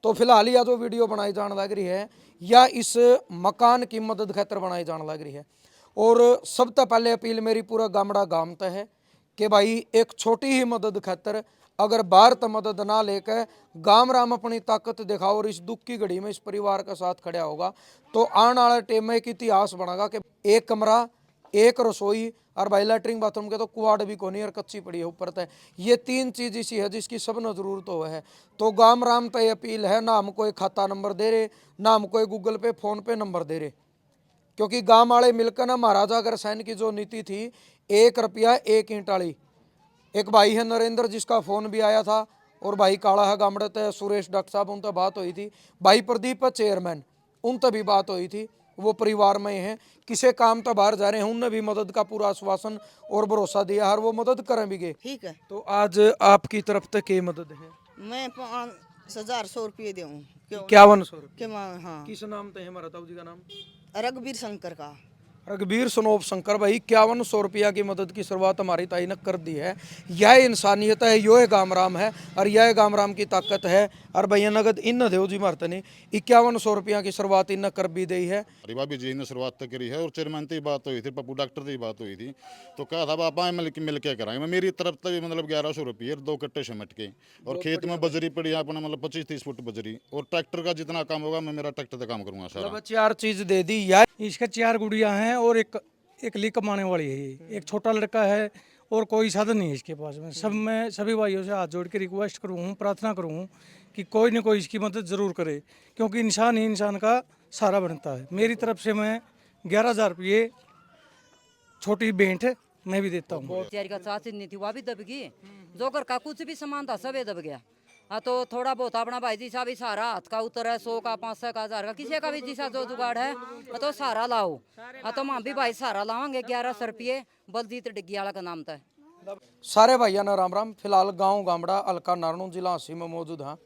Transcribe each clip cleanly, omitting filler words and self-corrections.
तो फिलहाल यह जो वीडियो बनाई जान लग रही है या इस मकान की मदद खातर बनाई जान लग रही है। और सबसे पहले अपील मेरी पूरा गामड़ा गांव तक है कि भाई एक छोटी ही मदद खातर अगर बाहर तो मदद ना लेकर गांव राम अपनी ताकत दिखाओ और इस दुख की घड़ी में इस परिवार का साथ खड़ा होगा तो आने वाले टाइम में एक इतिहास बनेगा कि एक कमरा, एक रसोई और भाई लैट्रिन बाथरूम के तो कुआड़ भी कोनी और कच्ची पड़ी है ऊपर तक। ये तीन चीज इसी है जिसकी सब न जरूरत हो है। तो गांव राम तय अपील है, ना हम कोई खाता नंबर दे रहे, ना हम कोई गूगल पे फोन पे नंबर दे रहे, क्योंकि गांव वाले मिलकर ना महाराजा अग्रसेन की जो नीति थी 1 रुपया 1 ईंट वाली। एक भाई है नरेंद्र जिसका फोन भी आया था, और भाई काला है गामड़े ते सुरेश डॉक्टर साहब, उनसे बात हुई थी। भाई प्रदीप चेयरमैन, उनसे भी बात हुई थी, वो परिवार में हैं, किसी काम तो बाहर जा रहे हैं, उनने भी मदद का पूरा आश्वासन और भरोसा दिया हर वो मदद करें भी गए। ठीक है। तो आज आपकी तरफ से क्या मदद है? मैं 5,100 रुपये दूँ। 5100 रुपये। हाँ, किस नाम पे है हमारा ताऊ जी का नाम? रघुवीर शंकर का। रघुवीर सनोप शंकर भाई 5100 रुपया की मदद की शुरुआत हमारी ताई ने कर दी है। यह इंसानियत है, यो गाम राम है और यह गाम राम की ताकत है। और भैया नगद इन देव जी मारते ने 5100 रुपया की शुरुआत इन कर भी दी है। भाभी जी ने शुरुआत तो करी है और चेयरमैन की बात हुई थी, पप्पू डॉक्टर की बात हुई थी, तो कहा था पापा मिल के कराएंगे। मेरी तरफ से भी मतलब 1100 रुपये 2 कट्टे सिमट के, और खेत में बजरी पड़ी है अपना मतलब 25-30 फुट बजरी, और ट्रैक्टर का जितना काम होगा मैं मेरा ट्रैक्टर से काम करूंगा सारा। 4 चीज दे दी यार। इसके 4 गुड़िया हैं और एक ली कमाने वाली है ये। एक छोटा लड़का है और कोई साधन नहीं है इसके पास में। मैं सभी भाइयों से हाथ जोड़ के रिक्वेस्ट करूँ, प्रार्थना करूँ कि कोई न कोई इसकी मदद ज़रूर करे, क्योंकि इंसान ही इंसान का सहारा बनता है। मेरी तरफ से मैं 11,000 रुपये छोटी भेंट मैं भी देता हूँ। का चाची नहीं थी, वह भी दब गई। जो घर का कुछ भी सामान था सब दब गया। हाँ, तो थोड़ा बहुत अपना भाई जी सा भी सहारा हाथ का उतर है, 100 का 500 का 1000 का किसी का भी जिसा जो जुगाड़ है तो सहारा लाओ। हाँ, तो हम भी भाई सहारा लाओगे। 1100 रुपये बलजीत डिग्गी वाला का नाम था। सारे भाइया ना राम राम। फिलहाल गांव गामड़ा हल्का नारनू जिला हंसी में मौजूद हाँ।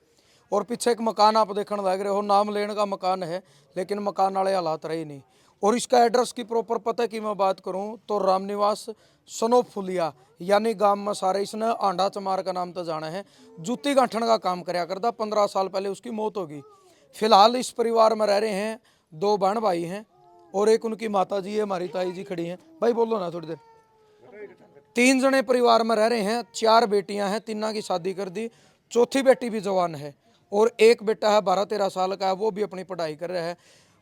और पीछे एक मकान आप देखने लग रहे हो, नाम लेने का मकान है लेकिन मकान वाले हालात रहे नहीं। और इसका एड्रेस की प्रॉपर पता की मैं बात करूं तो रामनिवास सनोफुलिया यानी गांव में सारे इसने आंडा चमार का नाम तो जाना है। जूती गांठन का काम कराया करता, 15 साल पहले उसकी मौत होगी। फिलहाल इस परिवार में रह रहे हैं 2 बहन भाई हैं और एक उनकी माता जी है, हमारी ताई जी खड़ी हैं। भाई बोलो ना थोड़ी देर। 3 जने परिवार में रह रहे हैं, 4 बेटियां हैं, 3 की शादी कर दी, चौथी बेटी भी जवान है और एक बेटा है 12-13 साल का है, वो भी अपनी पढ़ाई कर रहा है।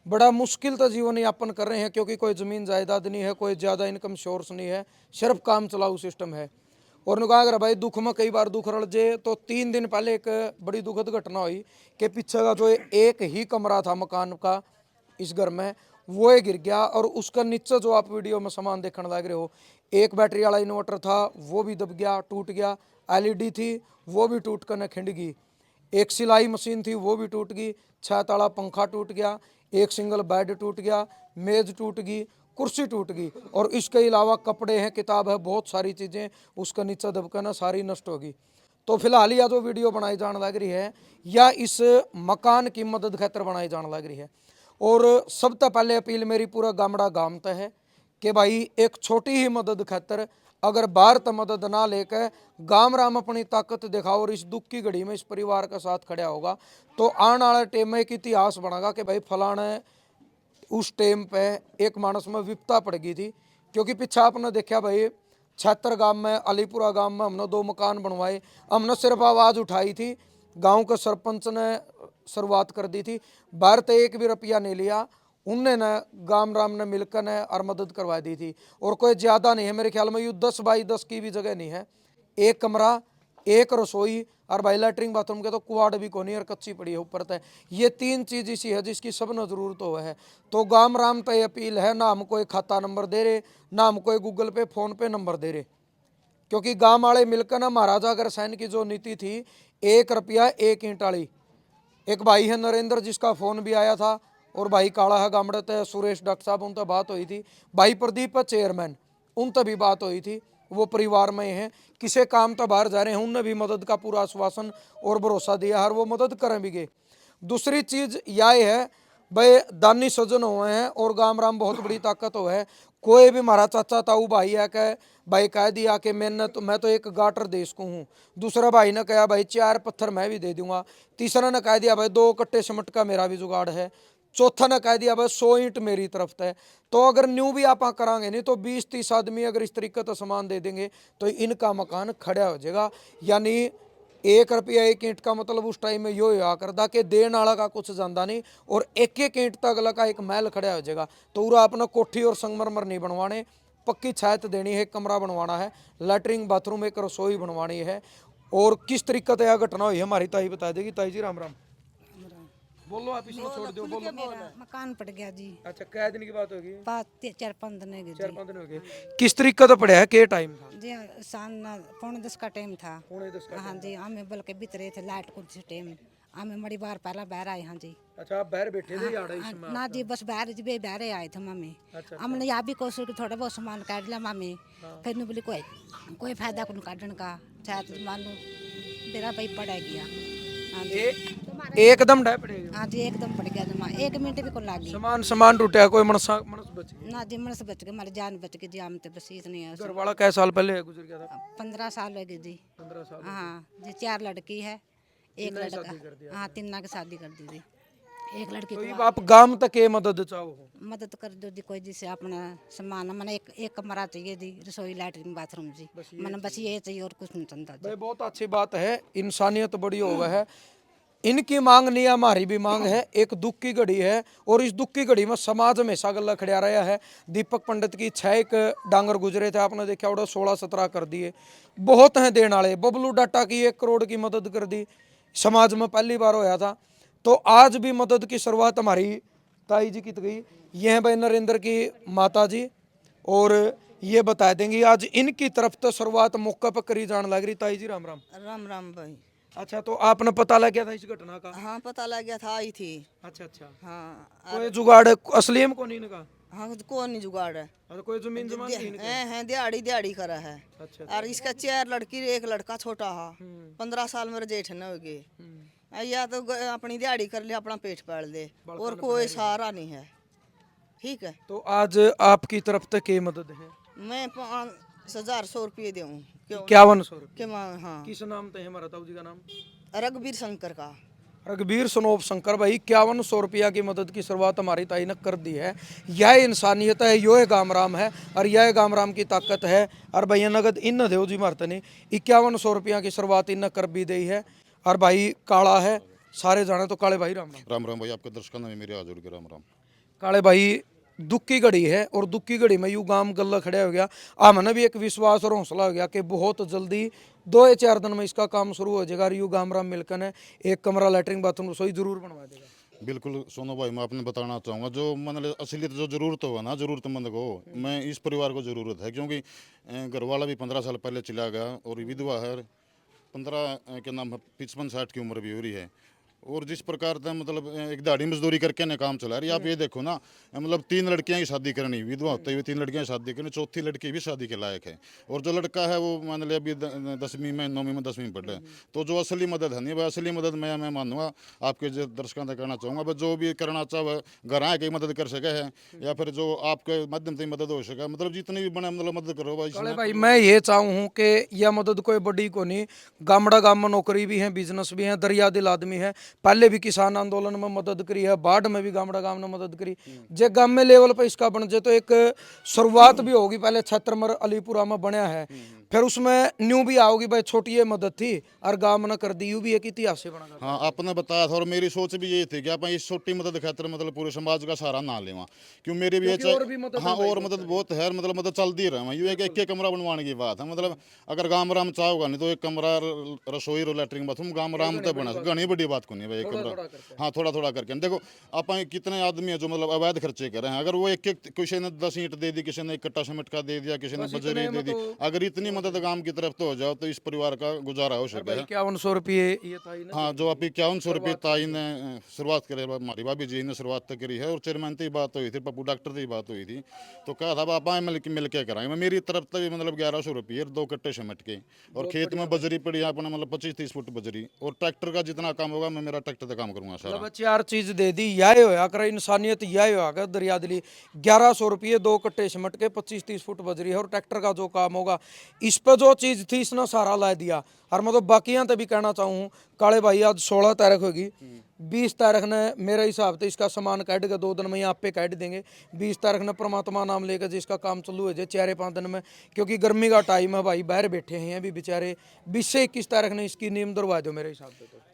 बड़ा मुश्किल तो जीवन यापन कर रहे हैं क्योंकि कोई ज़मीन जायदाद नहीं है, कोई ज़्यादा इनकम सोर्स नहीं है, सिर्फ काम चलाऊ सिस्टम है। और उन्होंने कहा अगर भाई दुख में कई बार दुख रल जे तो 3 दिन पहले एक बड़ी दुखद घटना हुई कि पीछे का जो एक ही कमरा था मकान का इस घर में वो गिर गया, और उसका नीचे जो आप वीडियो में सामान देखने लग रहे हो, एक बैटरी वाला इन्वर्टर था वो भी दब गया, टूट गया। एलईडी थी वो भी टूट कर न खिंड गई। एक सिलाई मशीन थी वो भी टूट गई। 6 ताला पंखा टूट गया, एक सिंगल बेड टूट गया, मेज टूट गई, कुर्सी टूट गई, और इसके अलावा कपड़े हैं, किताब है, बहुत सारी चीज़ें उसका नीचे दबकर ना सारी नष्ट होगी। तो फिलहाल यह जो वीडियो बनाई जान लग रही है या इस मकान की मदद खातर बनाई जान लग रही है। और सबसे पहले अपील मेरी पूरा गामड़ा गांव तक है कि भाई एक छोटी ही मदद खातर अगर बाहर तो मदद ना लेकर गांव राम अपनी ताकत दिखाओ और इस दुख की घड़ी में इस परिवार का साथ खड़ा होगा तो आने वाले टाइम में एक इतिहास बनेगा कि भाई फलाने उस टाइम पे एक मानस में विपता पड़ गई थी। क्योंकि पीछे आपने देखा भाई 76 गांव में, अलीपुरा गांव में हमने 2 मकान बनवाए। हमने सिर्फ आवाज़ उठाई थी, गांव के सरपंच ने शुरुआत कर दी थी, बाहर तो 1 भी रुपया नहीं लिया, उनने न गाम राम ने मिलकर ने और मदद करवा दी थी। और कोई ज़्यादा नहीं है, मेरे ख्याल में 10 बाई 10 की भी जगह नहीं है। एक कमरा, एक रसोई और भाई लैट्रिन बाथरूम के तो कुआड़ भी कोनी और कच्ची पड़ी है ऊपर तक। ये 3 चीज़ इसी है जिसकी सब न जरूरत हो है। तो गाम राम तय अपील है, ना हम कोई खाता नंबर दे रहे, ना हम कोई गूगल पे फोन पे नंबर दे रहे, क्योंकि गांव वाले मिलकर ना महाराजा अग्रसेन की जो नीति थी 1 रुपया 1 ईंट वाली। एक भाई है नरेंद्र जिसका फोन भी आया था, और भाई काला है गामड़े ते सुरेश डॉक्टर साहब, उनसे बात हुई थी। भाई प्रदीप चेयरमैन, उनसे भी बात हुई थी, वो परिवार में हैं, किसी काम तो बाहर जा रहे हैं, उनने भी मदद का पूरा आश्वासन और भरोसा दिया हर वो मदद करें भी गए। दूसरी चीज़ यह है भाई दानी सज्जन हुए हैं और गाम राम बहुत बड़ी ताकत हो है। कोई भी हमारा चाचा ताऊ भाई है कहे भाई कह दिया कि मैं तो एक गाटर देश को हूँ, दूसरा भाई ने कहा भाई 4 पत्थर मैं भी दे दूंगा, तीसरा ने कह दिया भाई 2 कट्टे सिमट का मेरा भी जुगाड़ है, चौथा ने कह दिया भाई 100 ईंट मेरी तरफ से। तो अगर न्यू भी आप करांगे नहीं तो 20-30 आदमी अगर इस तरीके का सामान दे देंगे तो इनका मकान खड़ा हो जाएगा। यानी 1 रुपया 1 ईंट का मतलब उस टाइम में यो हुआ करदा कि देन वाला का कुछ जाता नहीं और एक एक ईंट तक अगला का एक महल खड़ा हो जाएगा। तो पूरा अपना कोठी और संगमरमर नहीं बनवाने, पक्की छात देनी है, एक कमरा बनवाना है, लैटरिन बाथरूम एक रसोई बनवानी है। और किस तरीके से यह घटना हुई है हमारी ताई बता देगी। ताई जी राम राम। बोलो आप इसमें छोड़ दो बोलो। मेरा मकान पड़ गया जी। अच्छा कै दिन की बात होगी? 4-5 दिन हो गए 4-5 दिन हो गए। किस तरीके से पड़ा है, के टाइम था? जी शाम 9:45 का टाइम था। 9:45 का? हाँ जी हमें बल्कि भीतरे थे लाइट कुछ टाइम हमें बड़ी बार पहला बाहर आए। हाँ जी अच्छा आप बाहर बैठे थे यार हाँ, इसमें? ना जी बस बाहर जी बाहर आए थे मम्मी। हमने यहाँ भी कोशिश की थोड़ा बहुत सामान काट लिया मम्मी, फिर नहीं बोली कोई फायदा को काटने का शायद मान लो मेरा भाई पड़ा गया। हाँ जी एकदम डे पड़े? हाँ जी एकदम पड़ गया जमा, 1 मिनट भी को लगी। सामान टूटा, कोई मनस बच गया? ना जी मन से बच गए, हमारी जान बच गई जी। हम तो बस इतनी है। घर वाला कै साल पहले गुजर गया था? 15 साल हो गए जी। 15 साल? हाँ जी 4 लड़की है, एक लड़का। हाँ 3 की शादी कर दी थी, एक लड़की तो को। ये आप गांव तक के मदद चाहो? मदद कर दो जी कोई, जिससे अपना सामान मैंने एक कमरा चाहिए जी, रसोई लैट्रिन बाथरूम जी, मैंने बस ये चाहिए और कुछ नहीं चाहता जी। भाई बहुत अच्छी बात है, इंसानियत बड़ी हो गई है। इनकी मांग नहीं है, हमारी भी मांग है। एक दुख की घड़ी है और इस दुख की घड़ी में समाज हमेशा गला खड़ा रहा है। दीपक पंडित की 6 एक डांगर गुजरे थे, आपने देखा उड़ा 16-17 कर दिए। बहुत हैं देने वाले। बबलू डाटा की 1 करोड़ की मदद कर दी, समाज में पहली बार होया था। तो आज भी मदद की शुरुआत हमारी ताई जी की गई। ये हैं भाई नरेंद्र की माता जी और ये बता देंगी आज इनकी तरफ तो शुरुआत मौका पर करी जान लग रही। ताई जी राम राम। राम राम भाई। अच्छा तो आपने पता लग गया था इस घटना का? हाँ पता लग गया था, आई थी। अच्छा अच्छा। हाँ कोई जुगाड़ असली में को नहीं लगा? हाँ कौन नहीं जुगाड़ है। अच्छा कोई जमीन जमा नहीं इनके? हैं दिहाड़ी करा है। अच्छा और इसका 4 लड़की एक लड़का छोटा है। 15 साल मेरे जेठ न हो गए। या तो अपनी दिहाड़ी कर ले, अपना पेट पाल दे और कोई सहारा नहीं है। ठीक है तो आज आपकी तरफ तक के मदद है? मैं 5,100 रुपये दूँ। 5100 रुपये? क्यों? हाँ किस नाम पे है हमारा ताऊ जी का नाम? रघुवीर शंकर का। रघुवीर सनोप शंकर भाई 5100 रुपया की मदद की शुरुआत हमारी ताई ने कर दी है। यह इंसानियत है, यो गामराम है और यह गामराम की ताकत है। और भैया नगद इन देव जी मारते नहीं 5100 रुपया की शुरुआत इन कर भी दी है। और भाई काला है सारे जाने तो काले भाई राम राम। राम राम भाई, आपके दर्शकों में मेरे हाजिर के राम राम। काले भाई दुख की घड़ी है और दुख की घड़ी में यू गांव गला खड़ा हो गया। हमने भी एक विश्वास और हौसला हो गया कि बहुत जल्दी 2 या 4 दिन में इसका काम शुरू हो जाएगा। यू गामराम मिलकर ने एक कमरा लैटरिन बाथरूम रसोई जरूर बनवा देगा। बिल्कुल सोनू भाई, मैं आपने बताना चाहूँगा जो मतलब असलियत जो ज़रूरत हो ना, ज़रूरतमंद को, मैं इस परिवार को ज़रूरत है क्योंकि घर वाला भी 15 साल पहले चला गया और विधवा है 15 के नाम 55-60 की उम्र भी हो रही है। और जिस प्रकार से मतलब एक दाढ़ी मजदूरी करके ने काम चला रही है। आप ये देखो ना, मतलब 3 लड़कियां की शादी करनी, विधवा होते हुए 3 लड़कियां की शादी करनी, चौथी लड़की भी शादी के लायक है। और जो लड़का है वो मान लिया अभी 10वीं में 9वीं में 10वीं पढ़ रहा है। तो जो असली मदद है नहीं भाई, असली मदद मैं मानूंगा आपके जो दर्शकों तक कहना चाहूँगा, जो भी करना चाहे घर आए के मदद कर सके है या फिर जो आपके माध्यम से मदद हो सके, मतलब जितनी भी बने मतलब मदद करो भाई। काले भाई मैं ये चाहूँ कि यह मदद कोई बड़ी को नहीं, गामड़ा गाम में नौकरी भी है, बिजनेस भी है, दरिया दिल आदमी है, पहले भी किसान आंदोलन में मदद करी है, बाढ़ में भी गामड़ा गाम ने मदद करी। जे गाम में लेवल पे इसका बन जाए तो एक शुरुआत भी होगी। पहले छत्रमर अलीपुरा में बनया है, फिर उसमें न्यू भी आओगी भाई, छोटी ये मदद थी और गांव ने कर दी, यू भी एक इतिहास से बना। हाँ आपने बताया था और मेरी सोच भी यही थी कि आप इस छोटी मदद खातर मतलब पूरे समाज का सहारा ना लेवा, क्यों मेरी भी हाँ और मदद बहुत है, मतलब मदद चलती रहे। ये एक कमरा बनवाने की बात है, मतलब अगर गांव राम चाहोगा नहीं तो एक कमरा रसोई और लैट्रिन बाथरूम गांव राम तक बना घनी बड़ी बात को नहीं भाई। एक कमरा हाँ थोड़ा करके देखो आप कितने आदमी है जो मतलब अवैध खर्चे कर रहे हैं। अगर वो एक किसी ने 10 ईंट दे दी, किसी ने 1 कट्टा सीमेंट का दे दिया, किसी ने बजरी दे दी, अगर इतनी मदद गांव की तरफ तो हो जाओ तो इस परिवार का गुजारा हो सके। 5100 रुपये ये ताई ने हाँ, जो आप 5100 रुपये ताई ने शुरुआत करे, हमारी भाभी जी ने शुरुआत तो करी है। और चेयरमैन की बात हुई थी, पप्पू डॉक्टर की बात हुई थी, तो कहा था आप आए मिल के कराएंगे। मेरी तरफ तो भी मतलब 1100 रुपये 2 कट्टे सिमट के, और खेत में बजरी पड़ी है अपना मतलब 25-30 फुट बजरी, और ट्रैक्टर का जितना काम होगा मैं मेरा ट्रैक्टर का काम करूंगा सारा। मतलब 4 चीज दे दी, यही होया कर इंसानियत, यही होया कर दरिया दिली। 1100 रुपये 2 कट्टे सिमट के 25-30 फुट बजरी है, और ट्रैक्टर का जो काम होगा इस पे जो चीज थी इसने सारा ला दिया। और मैं तो बाकियां तो भी कहना चाहूँ काले भाई, आज 16 तारीख होगी, 20 तारीख ने मेरे हिसाब से इसका सामान काट के 2 दिन में यहाँ पे काट देंगे। 20 तारीख ने परमात्मा नाम लेकर जिसका काम चालू हो जाए 4-5 दिन में, क्योंकि गर्मी का टाइम है भाई, बाहर बैठे हैं अभी बेचारे। 20 से 21 तारीख ने इसकी नींव दरवा दो मेरे हिसाब से। तो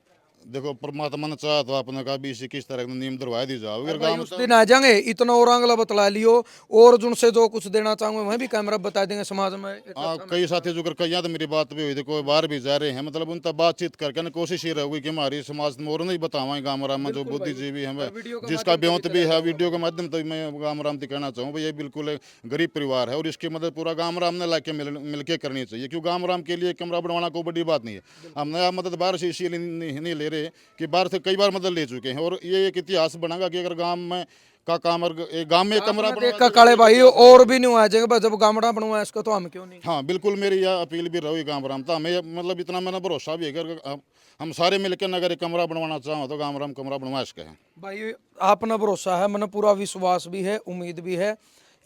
देखो परमात्मा ने चाहा तो आपने कहा 20-21 तरह की नींद दरवा दी जाओ। अगर भाई गांव उस दिन आ जाएंगे, इतना और आंगला बतला लियो, और जिनसे जो कुछ देना चाहूंगा मैं भी कैमरा बता देंगे समाज में। हाँ, कई साथी जो कई तो मेरी बात भी हुई थी, कोई बाहर भी जा रहे हैं, मतलब उनका बातचीत करके ना कोशिश ये रहोगी कि हमारी समाज में और नहीं बतावाएं गाँव राम में जो बुद्धिजीवी हैं, जिसका ब्योंत भी है वीडियो के माध्यम से मैं गाँव राम से कहना चाहूँ भाई ये बिल्कुल गरीब परिवार है, और इसकी मदद पूरा गाँव राम ने लाके मिल के करनी चाहिए। क्यों गाँव राम के लिए कमरा बनवाना कोई बड़ी बात नहीं है। हम नया मदद बाहर से इसीलिए नहीं ले रहे कि बाहर से कई बार मदद ले चुके हैं, और ये एक इतिहास बनेगा कि अगर गाँव में का काम और गांव में कमरा देख कर काले भाई और भी नहीं आ जाएंगे, जब गामड़ा बनवाया इसको तो हम क्यों नहीं। हाँ बिल्कुल, मेरी यह अपील भी रही गाँव राम था, हमें मतलब इतना मैंने भरोसा भी है कि हम सारे मिलकर अगर एक कमरा बनवाना चाहो तो गाँव राम कमरा बनवा सके हैं। भाई आपने भरोसा है, मैंने पूरा विश्वास भी है, उम्मीद भी है।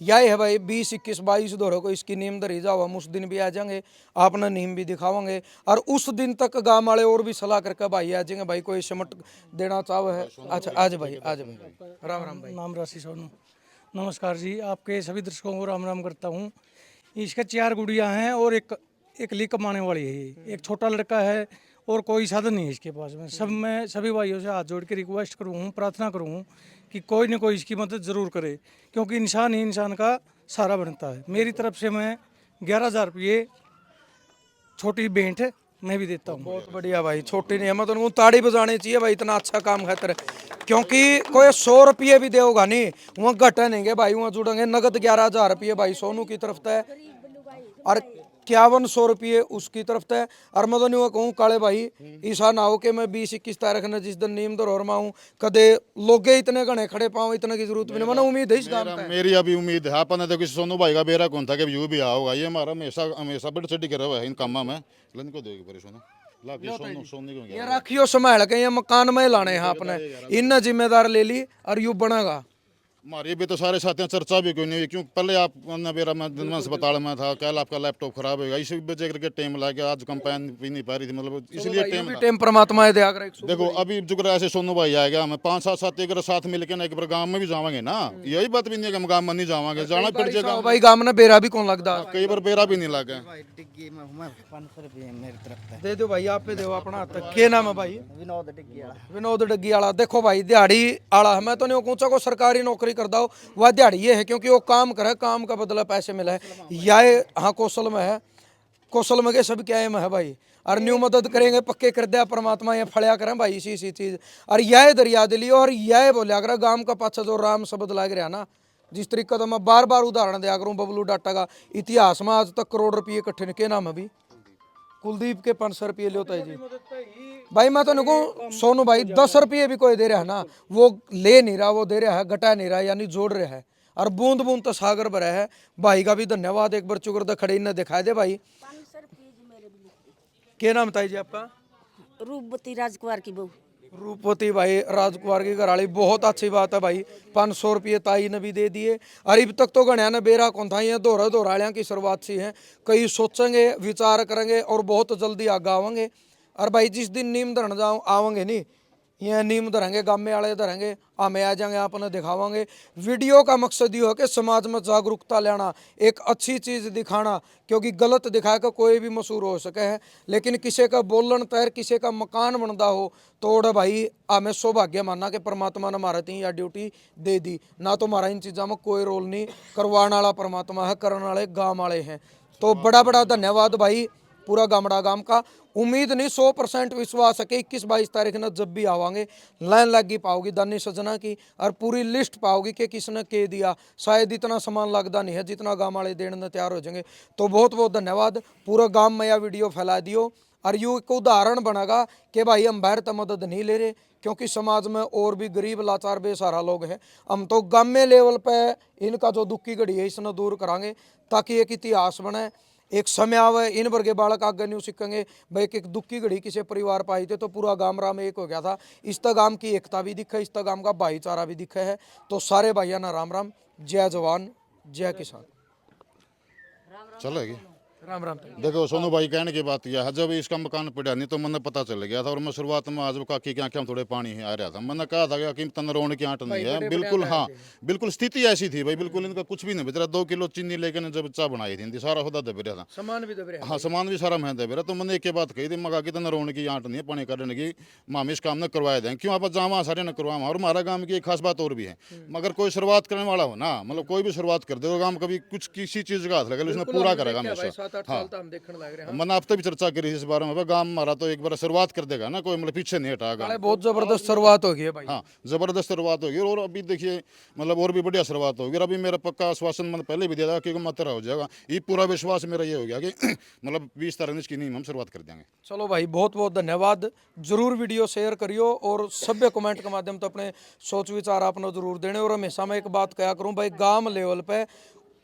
यही है भाई 20, 21, 22 दोनों को इसकी नींव धरी जाओ, हम उस दिन भी आ जाएंगे, आपने नींव भी दिखावांगे। और उस दिन तक गाँव वाले और भी सलाह करके भाई आ जाएंगे। भाई कोई सिमट देना चाहो है? अच्छा आज भाई, आज भाई राम राम भाई। नाम राशि सोनू। नमस्कार जी, आपके सभी दर्शकों को राम राम करता हूँ। इसके 4 गुड़िया हैं और एक ली कमाने वाली है ये। एक छोटा लड़का है और कोई साधन नहीं है इसके पास में। मैं सभी भाइयों से हाथ जोड़ के रिक्वेस्ट करूँ, प्रार्थना करूँ कि कोई न कोई इसकी मदद ज़रूर करे, क्योंकि इंसान ही इंसान का सहारा बनता है। मेरी तरफ से मैं 11,000 रुपये छोटी भेंट मैं भी देता हूँ। बहुत बढ़िया भाई, छोटी नहीं है, मैं तो ताड़ी बजानी चाहिए भाई, इतना अच्छा काम खातर। क्योंकि कोई 100 रुपये भी देगा नहीं, वहाँ घटे नहीं भाई, वहाँ जुड़ेंगे नगद 11,000 रुपये भाई सोनू की तरफ से, और 5100 रुपये उसकी तरफ से। और मैं तो नहीं कहूँ काले भाई, ऐसा ना हो कि मैं 20-21 तारीख ने जिस दिन नीम दर और हूँ कदे लोगे इतने घने खड़े पाऊँ, इतने की जरूरत भी नहीं। मैंने उम्मीद है इस काम पे। मेरी अभी उम्मीद है अपन देखो सोनू भाई का बेरा कौन था कि व्यू भी आओगा, ये हमारा हमेशा हमेशा बढ़ चढ़ी कर रहा है इन कामों में। लन को देगी पर सोनू ला के सोनू सोनी को ये रखियो संभाल के, ये मकान में लाने हैं आपने, इन जिम्मेदार ले ली और यू बनेगा। हमारी भी तो सारे साथियों चर्चा भी कोई नहीं हुई, क्यों पहले आप मेरा मैं अस्पताल में था, कल आपका लैपटॉप खराब होगा, इसी वजह करके टाइम लग गया, आज कंपेन भी नहीं पा रही थी, मतलब इसलिए टाइम परमात्मा दे अगर देखो अभी जुगरा ऐसे सोनू भाई आएगा, हमें 5-7 साथी अगर साथ मिलकर ना एक बार गाँव में भी जावांगे ना, यही बात भी नहीं है कि हम गाँव में नहीं जावांगे, जाना पड़ जाएगा भाई। गाँव में बेरा भी कौन लगता, कई बार बेरा भी नहीं लगा। 500 रुपये मेरी तरफ से दे दो भाई, आप पे दो अपना हाथ। क्या नाम है भाई? विनोद डिग्गी वाला। विनोद डग्गी वाला। देखो भाई दिहाड़ी आला है, मैं तो नहीं कहूँ को सरकारी नौकरी कर दो, वह दिहाड़ी ये है क्योंकि वो काम करे, काम का बदला पैसे मिला है। यह हाँ कौशल में है, कौशल में के सब क्या है है भाई। और न्यू मदद करेंगे पक्के कर दिया परमात्मा, ये फड़िया करें भाई इसी चीज। और यह दरिया दिली, और यह बोलिया अगर गांव का पाछा जो राम शब्द लाग रहा ना, जिस तरीके का मैं बार बार उदाहरण दिया करूँ बबलू डाटा का, इतिहास में आज तक करोड़ रुपये इकट्ठे के नाम अभी कुलदीप के 500 रुपये लेता है जी भाई। मैं तो नहीं सोनू भाई 10 रुपये भी कोई दे रहा है ना, वो ले नहीं रहा, वो दे रहा है, घटा नहीं रहा, यानी जोड़ रहा है। और बूंद बूंद तो सागर भरा है। भाई का भी धन्यवाद, एक बार चुकर खड़े ने दिखाई दे भाई। क्या नाम था जी आपका? रूपवती राजकुमार की बहू। रूपवती भाई राजकुमार की घराड़ी, बहुत अच्छी बात है भाई। 500 रुपये ताई ने भी दे दिए। और अब तक तो गणिया ने बेरा कौन था, ये दोहरालियाँ की शुरुआत सी है। कई सोचेंगे, विचार करेंगे और बहुत जल्दी आगे आवेंगे। और भाई जिस दिन नीम धरन जाओ आवेंगे नहीं, ये नीम धरेंगे, गाँव में वाले धरेंगे, हमें आ जाएंगे, आपने दिखावांगे। वीडियो का मकसद ये हो कि समाज में जागरूकता लाना, एक अच्छी चीज़ दिखाना, क्योंकि गलत दिखा कर कोई भी मशहूर हो सके है, लेकिन किसी का बोलन तैर, किसी का मकान बनता हो तो भाई हमें सौभाग्य मानना कि परमात्मा ने हमारे तीन या ड्यूटी दे दी ना, तो हमारा इन चीज़ों में कोई रोल नहीं, करवाने वाला परमात्मा है, करने वाले गाँव वाले हैं। तो बड़ा बड़ा धन्यवाद भाई। पूरा गामड़ा गांव का। उम्मीद नहीं 100% विश्वास है कि 21-22 तारीख न जब भी आवांगे लाइन लगी पाओगी दानी सजना की और पूरी लिस्ट पाओगी कि किसने के दिया। शायद इतना सामान लगता नहीं है जितना गांव वाले देने में तैयार हो जाएंगे। तो बहुत बहुत धन्यवाद। पूरा गांव में यह वीडियो फैला दियो और यू एक उदाहरण बनेगा कि भाई हम बाहर तो मदद नहीं ले रहे, क्योंकि समाज में और भी गरीब लाचार बेसहारा लोग हैं। हम तो गामे लेवल पे इनका जो दुख की घड़ी है इसने दूर करांगे, ताकि एक इतिहास बने, एक समय आवे इन वर्गे बालक आगे नहीं सीखेंगे भाई एक दुख की घड़ी किसी परिवार पाई थे तो पूरा गाम राम एक हो गया था। इस गाम की एकता भी दिखे, इस गाम का भाईचारा भी दिखे है। तो सारे भाइयों ना राम राम, जय जवान जय किसान। चलेगी। राम राम। देखो सोनू भाई कहने की बात यह है, जब इसका मकान पड़ा नहीं तो मैंने पता चल गया था। और मैं शुरुआत में आज काकी के आंखें में थोड़े पानी आ रहा था। मैंने कहा था कि तन रोने की आंट नहीं है, बिल्कुल हाँ बिल्कुल स्थिति ऐसी थी भाई, बिल्कुल इनका कुछ भी नहीं बेच रहा। 2 किलो चीनी लेकर जब चाय बनाई थी सारा खुदा दब रहा था, सामान भी दब रहा। हाँ सामान भी सारा मैं दब रहा। तो मैंने एक बात कही थी, मगा कि तन रोने की आंट नहीं है, पानी काटने की मामी इस काम ने करवाए दें। क्यों आप जहाँ सारे ने करवाए। और हमारा गाँव की एक खास बात और भी है, मगर कोई शुरुआत करने वाला हो ना, मतलब कोई भी शुरुआत कर दे तो गाँव कभी कुछ किसी चीज का हाथ लगे उसने पूरा करेगा हमेशा। मैंने आप तक भी चर्चा करी इस बारे में। गांव हमारा तो एक बार शुरुआत कर देगा ना, कोई मतलब पीछे नहीं हटाएगा। बहुत जबरदस्त शुरुआत होगी है भाई। हाँ जबरदस्त शुरुआत होगी। और अभी देखिए मतलब और भी बढ़िया शुरुआत होगी। और अभी मेरा पक्का आश्वासन मैंने पहले भी दिया था कि मात्रा हो जाएगा। ये पूरा विश्वास मेरा ये हो गया कि मतलब 20 तारीख की नहीं हम शुरुआत कर देंगे। चलो भाई बहुत बहुत धन्यवाद। जरूर वीडियो शेयर करियो और सभ्य कमेंट के माध्यम से अपने सोच विचार आपने जरूर देने। और हमेशा मैं एक बात कहा करूं भाई, गांव लेवल पे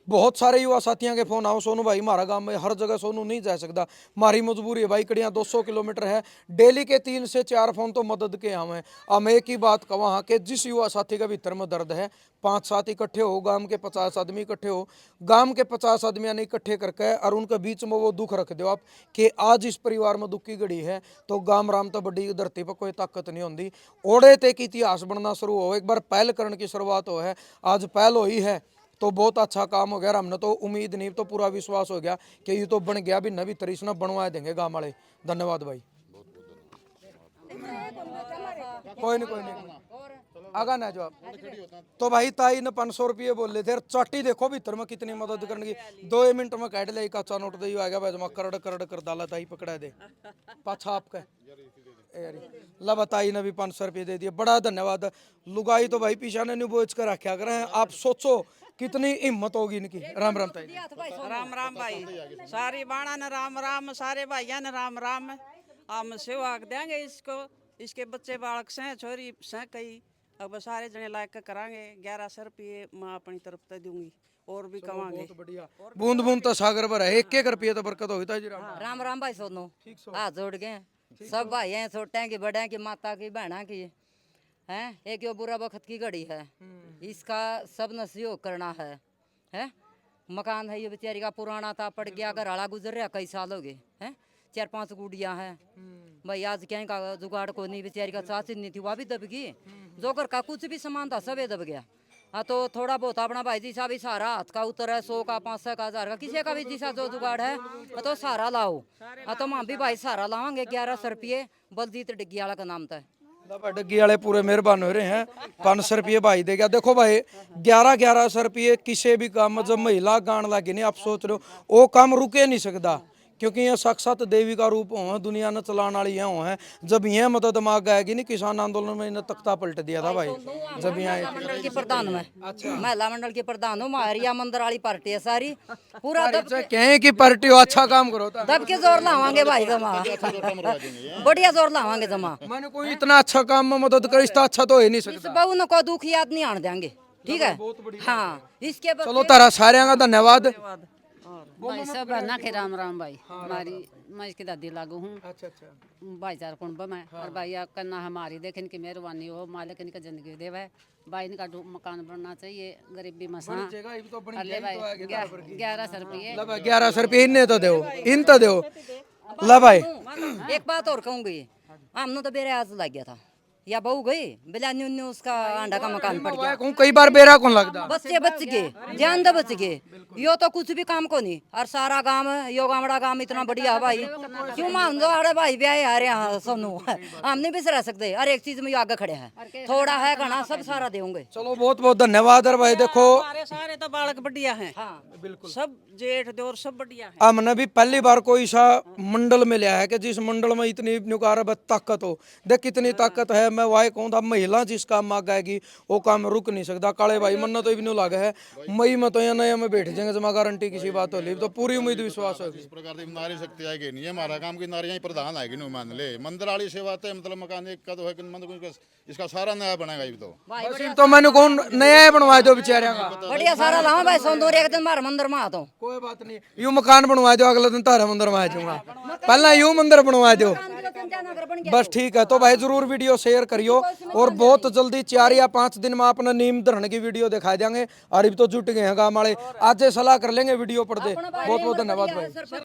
बहुत सारे युवा साथियों के फोन आओ, सोनू भाई हमारा गांव में हर जगह सोनू नहीं जा सकता, हमारी मजबूरी है भाई, कड़ियाँ 200 किलोमीटर है। डेली के 3 से 4 फोन तो मदद के हमें। हम एक ही बात कहा कि जिस युवा साथी के भीतर में दर्द है 5 साथ इकट्ठे हो, गांव के 50 आदमी इकट्ठे हो, गांव के 50 आदमी ने इकट्ठे करके और उनके बीच में वो दुख रख दो आप कि आज इस परिवार में दुख की घड़ी है, तो गांव राम तो बड़ी धरती पर कोई ताकत नहीं होती। ओढ़े ते की इतिहास बनना शुरू हो, एक बार पहल करने की शुरुआत हो है, आज पहल हुई है तो बहुत अच्छा काम हो गया। हमने तो उम्मीद नहीं तो पूरा विश्वास हो गया कि ये तो बन गया भी नवी तरीस ना बनवा देंगे गांव वाले। धन्यवाद भाई। कोई नहीं आगा ना जवाब। तो भाई ताई ने 500 रुपये बोल ले थे, चाटी देखो भीतर में कितनी मदद करने की। 2 मिनट में काट लिया, कच्चा नोट दे आ गया भाई, करड़ करड़ कर डाला ताई पकड़ा दे पाछा आपका ला। बताई ने भी 500 रुपये दे दिए, बड़ा धन्यवाद। लुगाई तो भाई पीछा ने नहीं बोझ कर रखा करें। आप सोचो कितनी हिम्मत होगी इनकी। राम राम ताई। राम राम भाई, सारी बाणा ने राम राम, सारे भाइया ने राम राम। हम सेवा देंगे इसको, इसके बच्चे बालक से छोरी से कई अब सारे जने लायक करांगे। 1100 रुपये मैं अपनी तरफ से दूंगी और भी कमांगे। बूंद बूंद तो सागर भर है, 1-1 रुपये तो बरकत होगी। ताई राम राम राम भाई। सोनू हाथ जोड़ गए सब भाई हैं, छोटे की बड़े की माता की बहना की हैं। एक यो बुरा वक्त की घड़ी है, इसका सब न सहयोग करना है। मकान है ये बेचारी का पुराना था, पड़ गया, घर आला गुजर रहा कई साल हो गए हैं। 4-5 गुड़ियाँ हैं भाई, आज क्या का जुगाड़ को नहीं, बेचारी का चाची नहीं थी वह भी दब गई। जो घर का कुछ भी सामान था सब दब गया। हाँ तो थोड़ा बहुत अपना भाई जी सा भी सारा हाथ का उतर है, 100 का 500 का 1000 का किसी का भी जैसा जो जुगाड़ है तो सारा लाओ। हाँ तो हम भी भाई सारा लावांगे। 1100 रुपये बलजीत डिग्गी वाला का नाम था। डग्गी वाले पूरे मेहरबान हो रहे हैं। 500 रुपये भाई दे गया। देखो भाई 1100 रुपये किसी भी काम में जब महिला गान लगी नहीं, आप सोच रहे हो वो काम रुके नहीं सकता, क्योंकि ये साक्षात देवी का रूप हो, दुनिया ने चलाने वाली यहाँ हो है। जब यह मदद मांग आएगी नहीं, किसान आंदोलन में इन्हें तख्ता पलट दिया था भाई। जब यहाँ मंडल के प्रधान में, महिला मंडल के प्रधान हूँ, मारिया मंदिर वाली पार्टी है सारी, पूरा कहें कि पार्टी हो अच्छा काम करो दब के जोर लावांगे भाई जमा, बढ़िया जोर लावांगे जमा। मैंने कोई इतना अच्छा काम में मदद कर, इसका अच्छा तो हो ही नहीं सकता। बहू ने कोई दुख याद नहीं आने देंगे, ठीक है। हाँ इसके चलो तारा सारे का धन्यवाद भाई सब ना के राम राम भाई। हमारी मैं इसकी दादी लागू हूँ। अच्छा अच्छा भाईचार कुंभ में और भाई करना हमारी देख इनकी मेहरबानी हो, मालिक इनका जिंदगी दे भाई। भाई इनका मकान बनना चाहिए, गरीबी मसा। अरे भाई 1100 रुपये 1100 रुपये इन्हें तो दो, इन तो दो ला भाई। एक बात और कहूँगी, हमने तो बेरे आज लग गया था या बहू गई बिला न्यू न्यू उसका अंडा का मकान पड़ गया। कहूं कई बार बेरा कौन लगता बच्चे बच गए, जान दे बच गए, यो तो कुछ भी काम को नहीं। और सारा गांव यो गामड़ा गांव इतना बढ़िया है भाई, क्यों मान दो अरे भाई ब्याह आ रहे हैं सोनू, हम नहीं भी रह सकते। और एक चीज में आगे खड़े हैं, थोड़ा है घना सब सारा देंगे। चलो बहुत बहुत धन्यवाद। और भाई देखो सारे सारे तो बालक बढ़िया हैं, बिल्कुल सब जेठ देवर सब बढ़िया है। हमने भी पहली बार कोई सा मंडल में लिया है कि जिस मंडल में इतनी नुकार ताकत हो। देख कितनी ताकत है। मैं वाई कहूँ था महिला जिस काम में आएगी वो काम रुक नहीं सकता। काले भाई मन तो भी नहीं लगा है मई में तो या नया में बैठ जाएंगे जमा गारंटी किसी बात हो ली तो पूरी उम्मीद विश्वास होगी। इस प्रकार की नारी शक्ति आएगी नहीं, हमारा काम की नारियां ही प्रधान आएगी नहीं मान ले। मंदिर वाली सेवा तो मतलब मकान एक का तो है कि मतलब इसका सारा नया बनेगा ये तो। बस इन तो मैंने कौन नया बनवा दो बेचारे का बढ़िया सारा लाओ भाई सोनदूर एक दिन मार मंदिर में आता हूँ। कोई बात नहीं। यू मकान बनवा दो अगले दिन तारा मंदिर में आ जाऊंगा। पहला यू मंदिर बनवा दो बस ठीक है। तो भाई जरूर वीडियो शेयर करियो और बहुत जल्दी 4 या 5 दिन में अपना नीम धरने की वीडियो दिखा देंगे। और अभी तो जुट गए हैं गाँव वाले, आज सलाह कर लेंगे वीडियो पर दे। बहुत बहुत धन्यवाद भाई।